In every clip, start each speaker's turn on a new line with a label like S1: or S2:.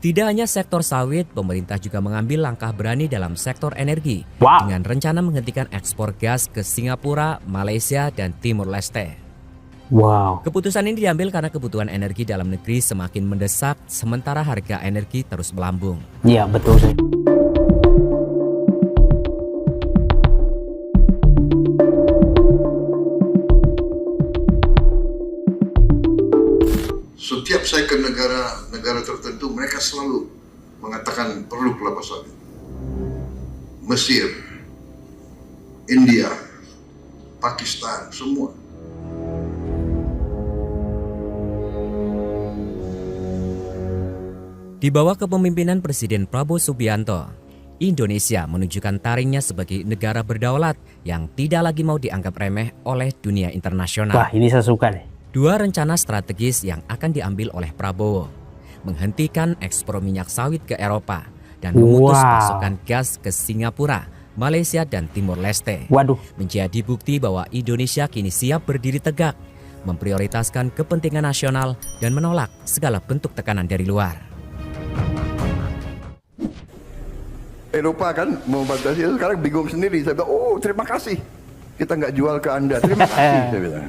S1: Tidak hanya sektor sawit, pemerintah juga mengambil langkah berani dalam sektor energi dengan rencana menghentikan ekspor gas ke Singapura, Malaysia, dan Timur Leste. Keputusan ini diambil karena kebutuhan energi dalam negeri semakin mendesak sementara harga energi terus melambung.
S2: Iya, betul sih.
S3: Setiap saya ke negara tertentu, mereka selalu mengatakan perlu kelapa sawit. Mesir, India, Pakistan, semua.
S1: Di bawah kepemimpinan Presiden Prabowo Subianto, Indonesia menunjukkan taringnya sebagai negara berdaulat yang tidak lagi mau dianggap remeh oleh dunia internasional.
S2: Wah, ini saya suka nih.
S1: Dua rencana strategis yang akan diambil oleh Prabowo, menghentikan ekspor minyak sawit ke Eropa dan memutus pasokan gas ke Singapura, Malaysia, dan Timur Leste. Menjadi bukti bahwa Indonesia kini siap berdiri tegak, memprioritaskan kepentingan nasional dan menolak segala bentuk tekanan dari luar.
S3: Eropa kan mau batasi, sekarang bingung sendiri. Saya bilang, oh terima kasih, kita nggak jual ke Anda, terima kasih. Saya bilang.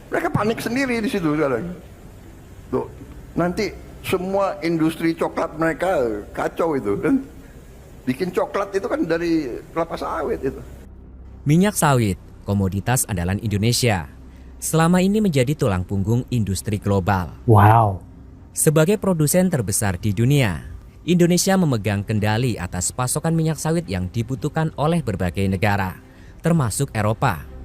S3: Mereka panik sendiri di situ sekarang. Tuh, nanti semua industri coklat mereka kacau itu kan. Bikin coklat itu kan dari kelapa sawit itu.
S1: Minyak sawit, komoditas andalan Indonesia, selama ini menjadi tulang punggung industri global. Sebagai produsen terbesar di dunia, Indonesia memegang kendali atas pasokan minyak sawit yang dibutuhkan oleh berbagai negara, termasuk Eropa.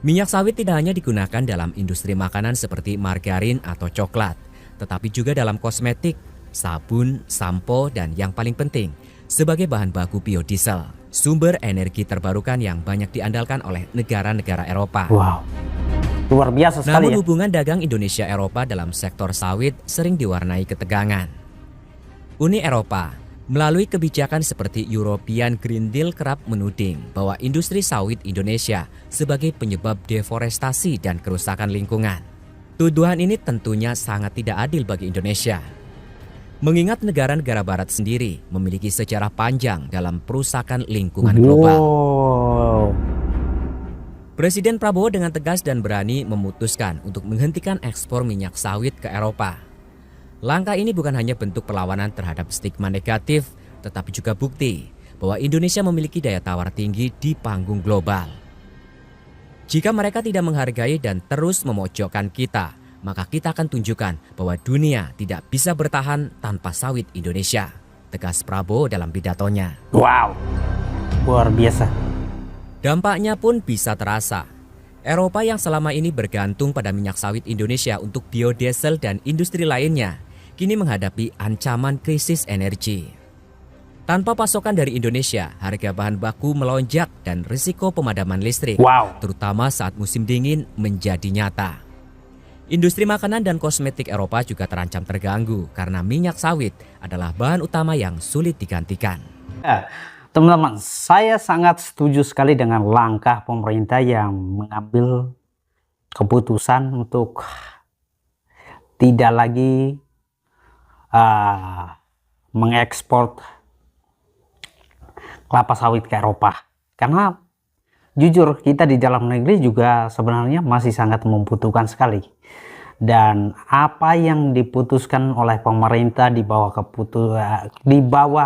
S1: Minyak sawit tidak hanya digunakan dalam industri makanan seperti margarin atau coklat, tetapi juga dalam kosmetik, sabun, sampo, dan yang paling penting, sebagai bahan baku biodiesel, sumber energi terbarukan yang banyak diandalkan oleh negara-negara Eropa.
S2: Luar biasa sekali.
S1: Namun hubungan dagang Indonesia-Eropa dalam sektor sawit sering diwarnai ketegangan. Uni Eropa melalui kebijakan seperti European Green Deal kerap menuding bahwa industri sawit Indonesia sebagai penyebab deforestasi dan kerusakan lingkungan. Tuduhan ini tentunya sangat tidak adil bagi Indonesia. Mengingat negara-negara barat sendiri memiliki sejarah panjang dalam perusakan lingkungan global. Presiden Prabowo dengan tegas dan berani memutuskan untuk menghentikan ekspor minyak sawit ke Eropa. Langkah ini bukan hanya bentuk perlawanan terhadap stigma negatif, tetapi juga bukti bahwa Indonesia memiliki daya tawar tinggi di panggung global. Jika mereka tidak menghargai dan terus memojokkan kita, maka kita akan tunjukkan bahwa dunia tidak bisa bertahan tanpa sawit Indonesia, tegas Prabowo dalam pidatonya.
S2: Luar biasa.
S1: Dampaknya pun bisa terasa. Eropa yang selama ini bergantung pada minyak sawit Indonesia untuk biodiesel dan industri lainnya, kini menghadapi ancaman krisis energi. Tanpa pasokan dari Indonesia, harga bahan baku melonjak dan risiko pemadaman listrik, terutama saat musim dingin, menjadi nyata. Industri makanan dan kosmetik Eropa juga terancam terganggu karena minyak sawit adalah bahan utama yang sulit digantikan.
S2: Teman-teman, saya sangat setuju sekali dengan langkah pemerintah yang mengambil keputusan untuk tidak lagi mengekspor kelapa sawit ke Eropa. Karena jujur kita di dalam negeri juga sebenarnya masih sangat membutuhkan sekali. Dan apa yang diputuskan oleh pemerintah di bawah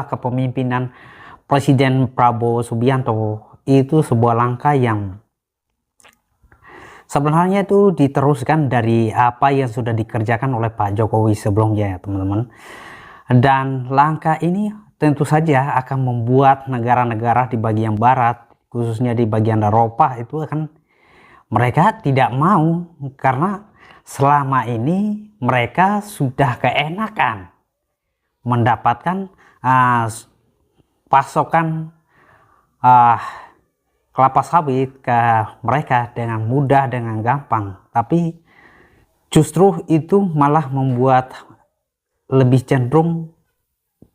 S2: kepemimpinan Presiden Prabowo Subianto itu sebuah langkah yang sebenarnya itu diteruskan dari apa yang sudah dikerjakan oleh Pak Jokowi sebelumnya, ya teman-teman. Dan langkah ini tentu saja akan membuat negara-negara di bagian barat, khususnya di bagian Eropa, itu akan mereka tidak mau karena selama ini mereka sudah keenakan mendapatkan pasokan kelapa sawit ke mereka dengan mudah, dengan gampang. Tapi justru itu malah membuat lebih cenderung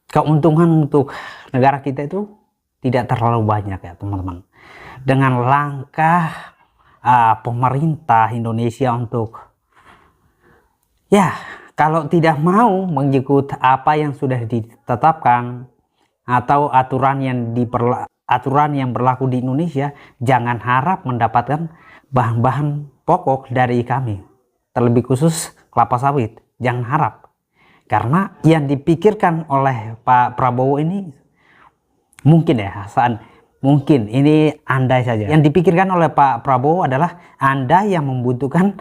S2: keuntungan untuk negara kita itu tidak terlalu banyak, ya teman-teman. Dengan langkah pemerintah Indonesia untuk kalau tidak mau mengikut apa yang sudah ditetapkan atau aturan yang berlaku di Indonesia, jangan harap mendapatkan bahan-bahan pokok dari kami, terlebih khusus kelapa sawit. Jangan harap, karena yang dipikirkan oleh Pak Prabowo ini mungkin mungkin ini andai saja. Yang dipikirkan oleh Pak Prabowo adalah Anda yang membutuhkan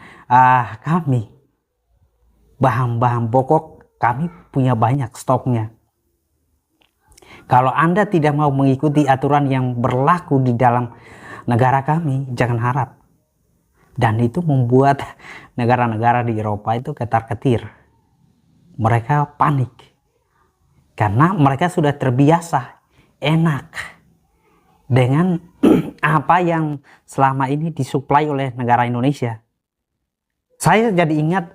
S2: kami. Bahan-bahan pokok kami punya banyak stoknya. Kalau Anda tidak mau mengikuti aturan yang berlaku di dalam negara kami, jangan harap. Dan itu membuat negara-negara di Eropa itu ketar-ketir. Mereka panik. Karena mereka sudah terbiasa enak dengan apa yang selama ini disuplai oleh negara Indonesia. Saya jadi ingat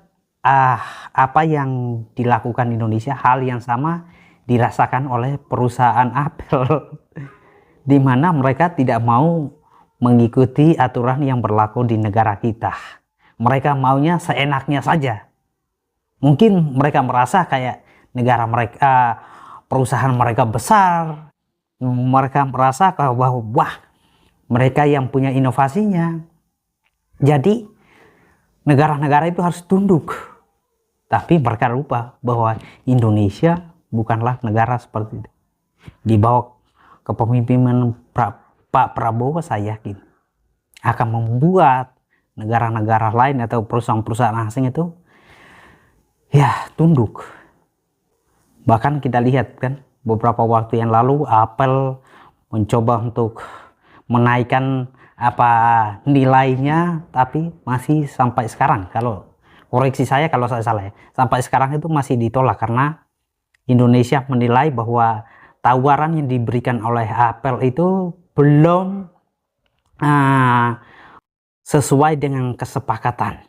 S2: apa yang dilakukan Indonesia, hal yang sama dirasakan oleh perusahaan Apple, di mana mereka tidak mau mengikuti aturan yang berlaku di negara kita. Mereka maunya seenaknya saja. Mungkin mereka merasa kayak negara mereka, perusahaan mereka besar. Mereka merasa bahwa wah, mereka yang punya inovasinya. Jadi negara-negara itu harus tunduk. Tapi mereka lupa bahwa Indonesia bukanlah negara seperti itu. Di bawah kepemimpinan Pak Prabowo, saya yakin akan membuat negara-negara lain atau perusahaan-perusahaan asing itu ya tunduk. Bahkan kita lihat kan beberapa waktu yang lalu Apple mencoba untuk menaikkan nilainya, tapi masih sampai sekarang, kalau koreksi saya kalau saya salah ya, sampai sekarang itu masih ditolak karena Indonesia menilai bahwa tawaran yang diberikan oleh Apple itu belum sesuai dengan kesepakatan.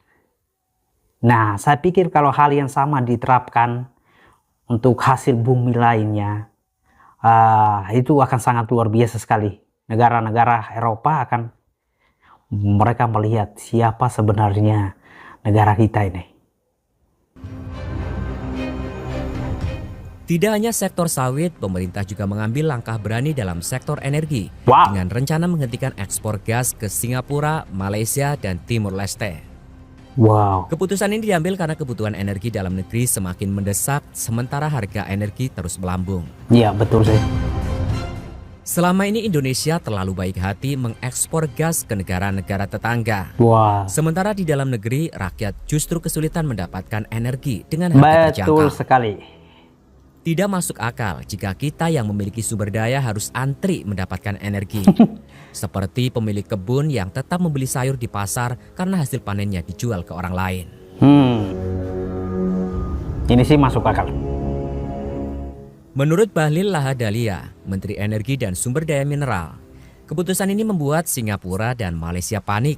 S2: Nah, saya pikir kalau hal yang sama diterapkan untuk hasil bumi lainnya, itu akan sangat luar biasa sekali. Negara-negara Eropa mereka melihat siapa sebenarnya negara kita ini.
S1: Tidak hanya sektor sawit, pemerintah juga mengambil langkah berani dalam sektor energi dengan rencana menghentikan ekspor gas ke Singapura, Malaysia, dan Timur Leste. Keputusan ini diambil karena kebutuhan energi dalam negeri semakin mendesak, sementara harga energi terus melambung.
S2: Iya, betul sih.
S1: Selama ini Indonesia terlalu baik hati mengekspor gas ke negara-negara tetangga. Sementara di dalam negeri, rakyat justru kesulitan mendapatkan energi dengan harga terjangkau.
S2: Betul sekali.
S1: Tidak masuk akal jika kita yang memiliki sumber daya harus antri mendapatkan energi. Seperti pemilik kebun yang tetap membeli sayur di pasar karena hasil panennya dijual ke orang lain.
S2: Ini sih masuk akal.
S1: Menurut Bahlil Lahadalia, Menteri Energi dan Sumber Daya Mineral, keputusan ini membuat Singapura dan Malaysia panik.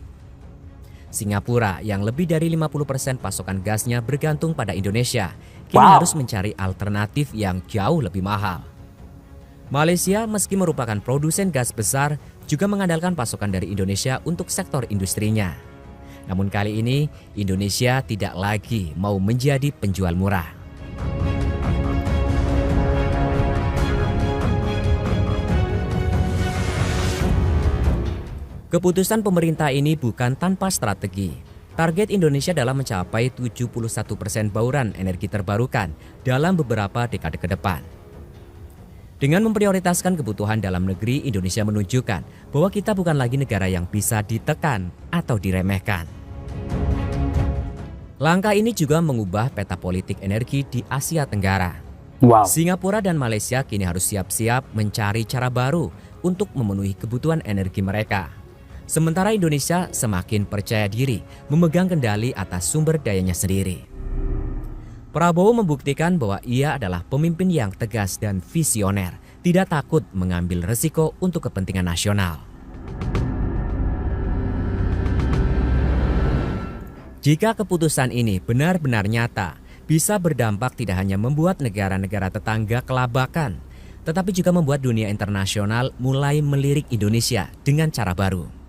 S1: Singapura yang lebih dari 50% pasokan gasnya bergantung pada Indonesia, kini harus mencari alternatif yang jauh lebih mahal. Malaysia meski merupakan produsen gas besar, juga mengandalkan pasokan dari Indonesia untuk sektor industrinya. Namun kali ini, Indonesia tidak lagi mau menjadi penjual murah. Keputusan pemerintah ini bukan tanpa strategi. Target Indonesia dalam mencapai 71% bauran energi terbarukan dalam beberapa dekade ke depan. Dengan memprioritaskan kebutuhan dalam negeri, Indonesia menunjukkan bahwa kita bukan lagi negara yang bisa ditekan atau diremehkan. Langkah ini juga mengubah peta politik energi di Asia Tenggara. Singapura dan Malaysia kini harus siap-siap mencari cara baru untuk memenuhi kebutuhan energi mereka. Sementara Indonesia semakin percaya diri memegang kendali atas sumber dayanya sendiri. Prabowo membuktikan bahwa ia adalah pemimpin yang tegas dan visioner, tidak takut mengambil resiko untuk kepentingan nasional. Jika keputusan ini benar-benar nyata, bisa berdampak tidak hanya membuat negara-negara tetangga kelabakan, tetapi juga membuat dunia internasional mulai melirik Indonesia dengan cara baru.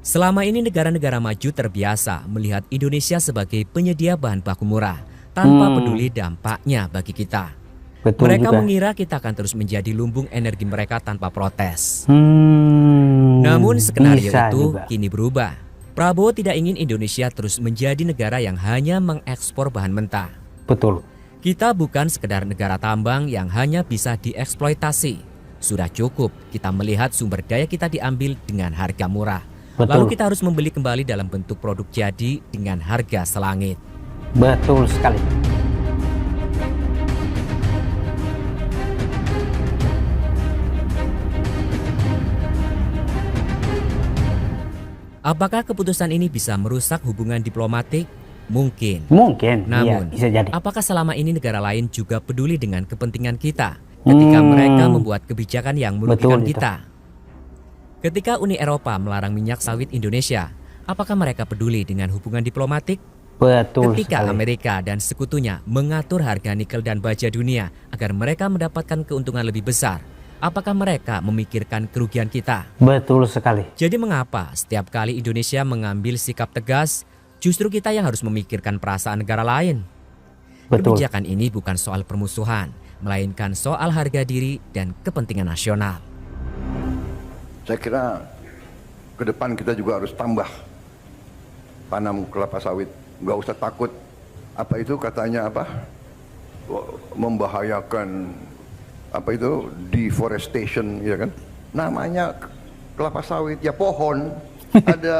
S1: Selama ini negara-negara maju terbiasa melihat Indonesia sebagai penyedia bahan baku murah, tanpa peduli dampaknya bagi kita.
S2: Betul
S1: Mereka
S2: juga.
S1: mengira kita akan terus menjadi lumbung energi mereka tanpa protes.
S2: Hmm,
S1: Namun skenario
S2: bisa
S1: itu
S2: juga.
S1: kini berubah. Prabowo tidak ingin Indonesia terus menjadi negara yang hanya mengekspor bahan mentah.
S2: Betul.
S1: Kita bukan sekedar negara tambang yang hanya bisa dieksploitasi. Sudah cukup kita melihat sumber daya kita diambil dengan harga murah.
S2: Betul.
S1: Lalu kita harus membeli kembali dalam bentuk produk jadi dengan harga selangit.
S2: Betul sekali.
S1: Apakah keputusan ini bisa merusak hubungan diplomatik? Mungkin.
S2: Mungkin,
S1: Namun,
S2: iya, bisa jadi.
S1: apakah selama ini negara lain juga peduli dengan kepentingan kita ketika mereka membuat kebijakan yang merugikan
S2: Betul itu.
S1: kita? Ketika Uni Eropa melarang minyak sawit Indonesia, apakah mereka peduli dengan hubungan diplomatik?
S2: Betul
S1: Ketika
S2: sekali.
S1: Amerika dan sekutunya mengatur harga nikel dan baja dunia agar mereka mendapatkan keuntungan lebih besar, apakah mereka memikirkan kerugian kita?
S2: Betul sekali.
S1: Jadi mengapa setiap kali Indonesia mengambil sikap tegas, justru kita yang harus memikirkan perasaan negara lain?
S2: Betul.
S1: Kebijakan ini bukan soal permusuhan, melainkan soal harga diri dan kepentingan nasional.
S3: Saya kira ke depan kita juga harus tambah tanam kelapa sawit. Nggak usah takut. Apa itu katanya apa? Membahayakan apa itu deforestation, ya kan? Namanya kelapa sawit ya pohon, ada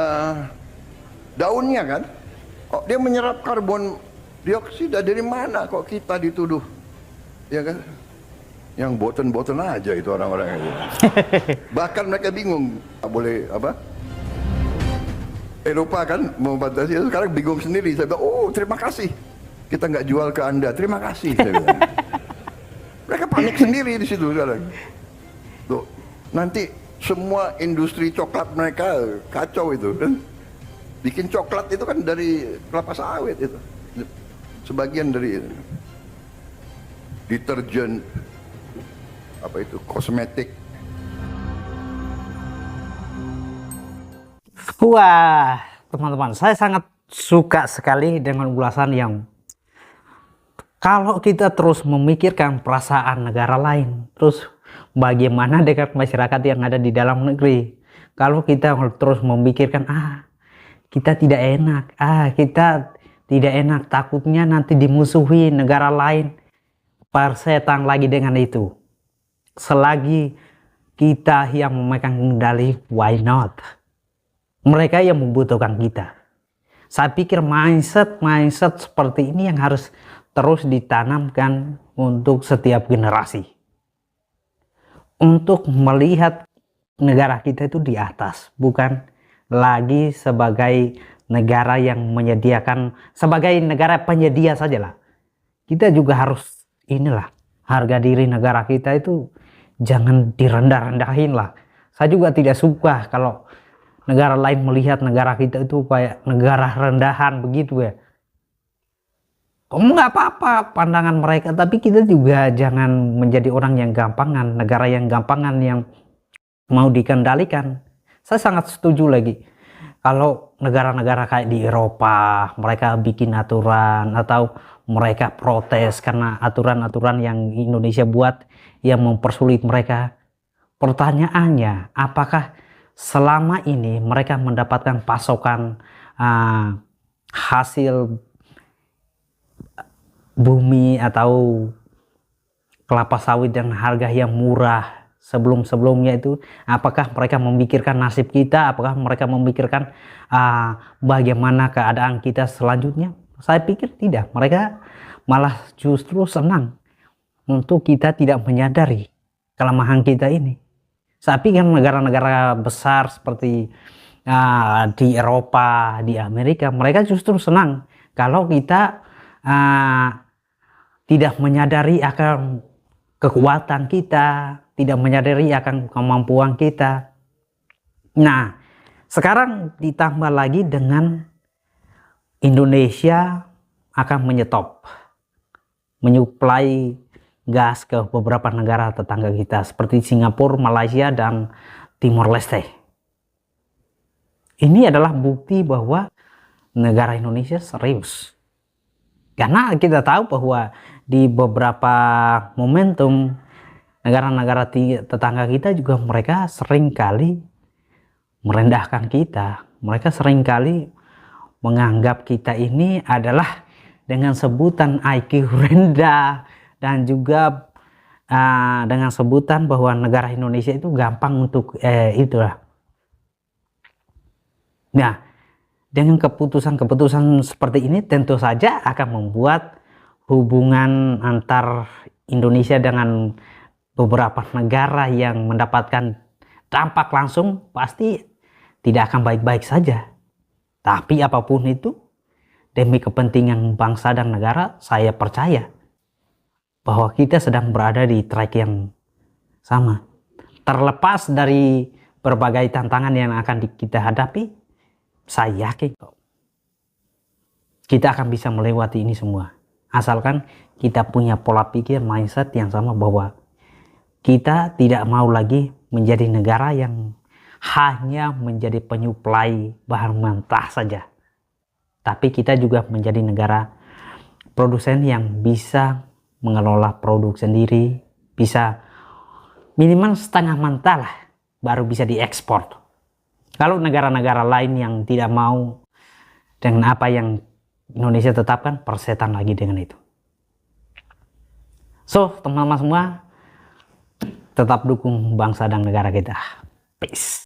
S3: daunnya kan? Kok dia menyerap karbon dioksida dari mana? Kok kita dituduh, ya kan? Yang boten-boten aja itu orang-orang itu. Bahkan mereka bingung, nggak boleh apa? Eropa kan membatasi, sekarang bingung sendiri. Saya bilang, oh terima kasih, kita nggak jual ke Anda, terima kasih. Saya bilang. Mereka panik sendiri di situ sekarang. Tuh, nanti semua industri coklat mereka kacau itu kan. Bikin coklat itu kan dari kelapa sawit itu. Sebagian dari deterjen, apa itu, kosmetik.
S2: Wah, teman-teman, saya sangat suka sekali dengan ulasan yang kalau kita terus memikirkan perasaan negara lain, terus bagaimana dengan masyarakat yang ada di dalam negeri. Kalau kita terus memikirkan, kita tidak enak, kita tidak enak, takutnya nanti dimusuhi negara lain. Persetan lagi dengan itu. Selagi kita yang memegang kendali, why not? Mereka yang membutuhkan kita. Saya pikir mindset seperti ini yang harus terus ditanamkan untuk setiap generasi. Untuk melihat negara kita itu di atas, bukan lagi sebagai negara yang menyediakan, sebagai negara penyedia sajalah. Kita juga harus harga diri negara kita itu jangan direndah-rendahin lah. Saya juga tidak suka kalau negara lain melihat negara kita itu kayak negara rendahan begitu ya. Nggak apa-apa pandangan mereka, tapi kita juga jangan menjadi orang yang gampangan, negara yang gampangan yang mau dikendalikan. Saya sangat setuju lagi kalau negara-negara kayak di Eropa mereka bikin aturan atau mereka protes karena aturan-aturan yang Indonesia buat yang mempersulit mereka. Pertanyaannya, apakah selama ini mereka mendapatkan pasokan hasil bumi atau kelapa sawit dengan harga yang murah sebelum-sebelumnya itu? Apakah mereka memikirkan nasib kita? Apakah mereka memikirkan bagaimana keadaan kita selanjutnya? Saya pikir tidak. Mereka malah justru senang untuk kita tidak menyadari kelemahan kita ini. Saya pikir negara-negara besar seperti di Eropa, di Amerika, mereka justru senang kalau kita tidak menyadari akan kekuatan kita, tidak menyadari akan kemampuan kita. Nah, sekarang ditambah lagi dengan Indonesia akan menyuplai gas ke beberapa negara tetangga kita seperti Singapura, Malaysia, dan Timor Leste. Ini adalah bukti bahwa negara Indonesia serius Karena kita tahu bahwa di beberapa momentum negara-negara tetangga kita juga mereka sering kali merendahkan kita. Mereka sering kali menganggap kita ini adalah dengan sebutan IQ rendah dan juga dengan sebutan bahwa negara Indonesia itu gampang untuk itulah. Nah, dengan keputusan-keputusan seperti ini tentu saja akan membuat hubungan antar Indonesia dengan beberapa negara yang mendapatkan dampak langsung pasti tidak akan baik-baik saja. Tapi apapun itu, demi kepentingan bangsa dan negara, saya percaya bahwa kita sedang berada di track yang sama. Terlepas dari berbagai tantangan yang akan kita hadapi, saya yakin kita akan bisa melewati ini semua. Asalkan kita punya pola pikir, mindset yang sama bahwa kita tidak mau lagi menjadi negara yang hanya menjadi penyuplai bahan mentah saja. Tapi kita juga menjadi negara produsen yang bisa mengelola produk sendiri, bisa minimal setengah mentah lah, baru bisa diekspor. Kalau negara-negara lain yang tidak mau dengan apa yang Indonesia tetapkan, persetan lagi dengan itu. So, teman-teman semua, tetap dukung bangsa dan negara kita. Peace.